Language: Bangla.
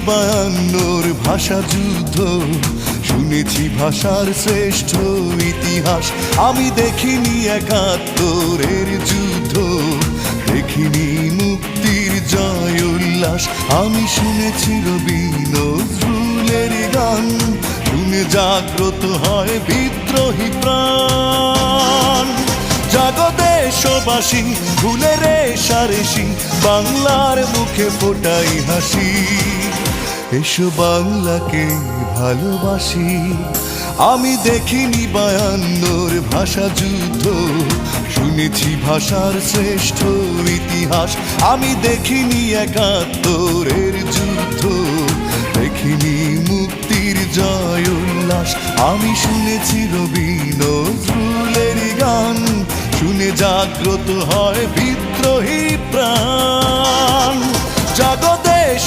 বায়ান্নর ভাষা যুদ্ধ, শুনেছি ভাষার শ্রেষ্ঠ ইতিহাস। আমি দেখিনি একাত্তরের যুদ্ধ, দেখিনি মুক্তির জয় উল্লাস। আমি শুনেছি রবি নজরুলের গান, শুনে জাগ্রত হয় বিদ্রোহী প্রাণ। জাগো দেশবাসী, ভুলে রেশারেশি, বাংলার মুখে ফোটাই হাসি। এসো বাংলাকে ভালোবাসি। আমি দেখিনি বায়ান্নর ভাষা যুদ্ধ, শুনেছি ভাষার শ্রেষ্ঠ ইতিহাস। আমি দেখিনি একাত্তরের যুদ্ধ, দেখিনি মুক্তির জয় উল্লাস। আমি শুনেছি রবি নজরুলের গান, শুনে জাগ্রত হয় বিদ্রোহী প্রাণ। জাগো দেশ